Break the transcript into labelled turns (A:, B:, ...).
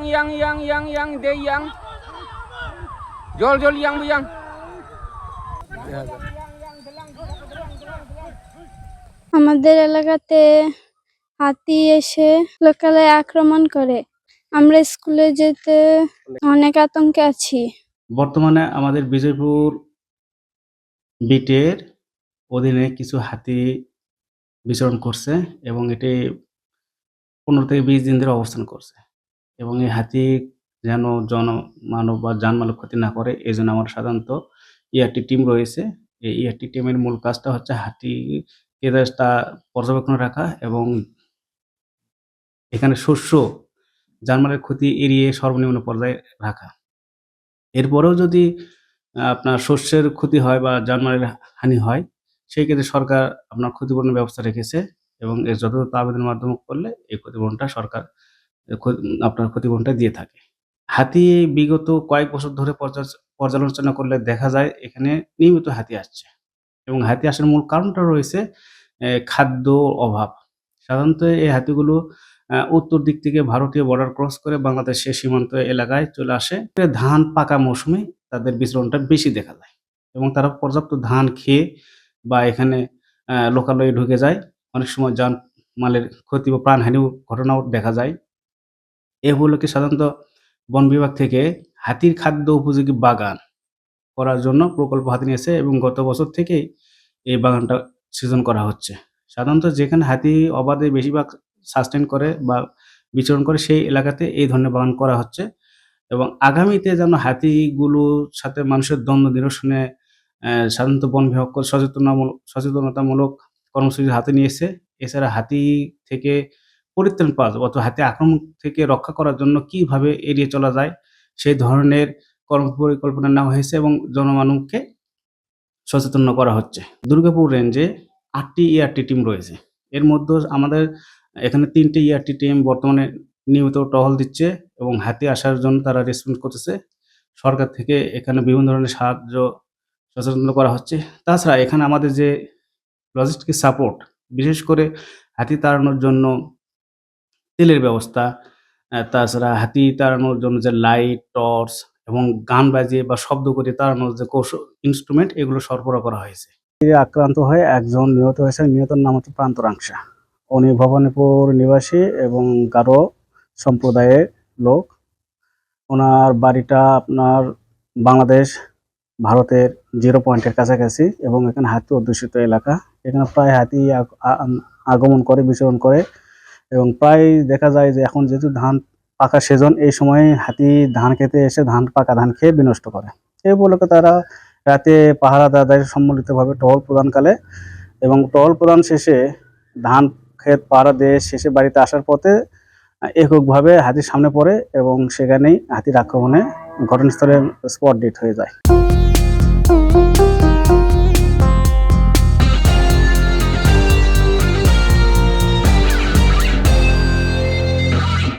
A: yang deh yang jol yang bu yang
B: আমাদের এলাকাতে হাতি এসে লোকালয়ে আক্রমণ করে। আমরা স্কুলে যেতে অনেক আতঙ্কে আছি।
C: বর্তমানে আমাদের বিজয়পুর বিটের অধীনে কিছু হাতি বিচরণ করছে এবং এটি 15 থেকে 20 দিন ধরে অবস্থান করছে এবং এই হাতি যেন জনমানব বা জানমালের ক্ষতি না করে এই জন্য আমার সাধারণত ERT টিম রয়েছে। এই ERT টিমের মূল কাজটা হচ্ছে হাতিকে তা পর্যবেক্ষণে রাখা এবং এখানে শস্য জানমালের ক্ষতি এড়িয়ে সর্বনিম্ন পর্যায়ে রাখা। এরপরেও যদি আপনার শস্যের ক্ষতি হয় বা জানমালের হানি হয় সেই ক্ষেত্রে সরকার আপনার ক্ষতিপূরণের ব্যবস্থা রেখেছে এবং এর যথাযথ আবেদনের মাধ্যমে করলে এই ক্ষতিপূরণটা সরকার আপনার ক্ষতিপূরণটা দিয়ে থাকে। হাতি বিগত কয়েক বছর ধরে পর্যালোচনা করলে দেখা যায় এখানে নিয়মিত হাতি আসছে এবং হাতি আসার মূল কারণটা রয়েছে খাদ্য অভাব। সাধারণত এই হাতিগুলো উত্তর দিক থেকে ভারতীয় বর্ডার ক্রস করে বাংলাদেশের সীমান্ত এলাকায় চলে আসে। ধান পাকা মৌসুমে তাদের বিচরণটা বেশি দেখা যায় এবং তারা পর্যাপ্ত ধান খেয়ে বা এখানে লোকালয়ে ঢুকে যায়। অনেক সময় জানমালের ক্ষতি বা প্রাণহানিও ঘটনাও দেখা যায়। এগুলোকে সাধারণত বন বিভাগ থেকে হাতির খাদ্য উপযোগী বাগান করার জন্য প্রকল্প হাতে নিয়েছে এবং গত বছর থেকেই এই বাগানটা সৃজন করা হচ্ছে। সাধারণত যেখানে হাতি অবাধে বেশিরভাগ সাস্টেন করে বা বিচরণ করে সেই এলাকাতে এই ধরনের বাগান করা হচ্ছে এবং আগামীতে যেন হাতিগুলোর সাথে মানুষের দ্বন্দ্ব নিরসনে সাধারণত বন বিভাগ সচেতনতামূলক কর্মসূচি হাতে নিয়েছে। এছাড়া হাতি থেকে পরিত্রাণ পাওয়া যাবে অথবা হাতি আক্রমণ থেকে রক্ষা করার জন্য কিভাবে এড়িয়ে চলা যায় সেই ধরনের কর্মপরিকল্পনা নেওয়া হয়েছে এবং জনমানবকে সচেতন করা হচ্ছে। দুর্গাপুর রেঞ্জে 8টি ERT টিম রয়েছে। এর মধ্যে আমাদের এখানে 3টি ERT টিম বর্তমানে নিয়মিত টহল দিচ্ছে এবং হাতি আসার জন্য তারা রেসপন্স করতেছে। সরকার থেকে এখানে বিভিন্ন ধরনের সাহায্য সচেতন করা হচ্ছে। তাছাড়া এখানে আমাদের যে লজিস্টিক সাপোর্ট, বিশেষ করে হাতি তাড়ানোর জন্য তেলের ব্যবস্থা, তাছাড়া হাতি তাড়ানোর জন্য যে লাইট, টর্চ এবং গান বাজিয়ে বা শব্দ করে তাড়ানোর যে কৌশল ইনস্ট্রুমেন্ট এগুলো সরবরাহ করা হয়েছে। আক্রান্ত হয়ে একজন নিহত হয়েছে। নিহতের নাম হচ্ছে প্রান্তরাংশা। উনি ভবানীপুর নিবাসী এবং গারো সম্প্রদায়ের লোক। ওনার বাড়িটা আপনার বাংলাদেশ ভারতের 0 পয়েন্টের কাছাকাছি এবং এখানে হাতি অধ্যুষিত এলাকা। এখানে প্রায় হাতি আগমন করে, বিচরণ করে এবং প্রায় দেখা যায় যে এখন যেহেতু ধান পাকা সেজন, এই সময়ে হাতি ধান খেতে এসে পাকা ধান খেয়ে বিনষ্ট করে। এই উপলক্ষে তারা রাতে পাহারা দেয় সম্মিলিতভাবে টহল প্রদানকালে এবং টহল প্রদান শেষে ধান ক্ষেত পাহারা দিয়ে শেষে বাড়িতে আসার পথে এককভাবে হাতির সামনে পড়ে এবং সেখানেই হাতির আক্রমণে ঘটনাস্থলে স্পট ডেট হয়ে যায়।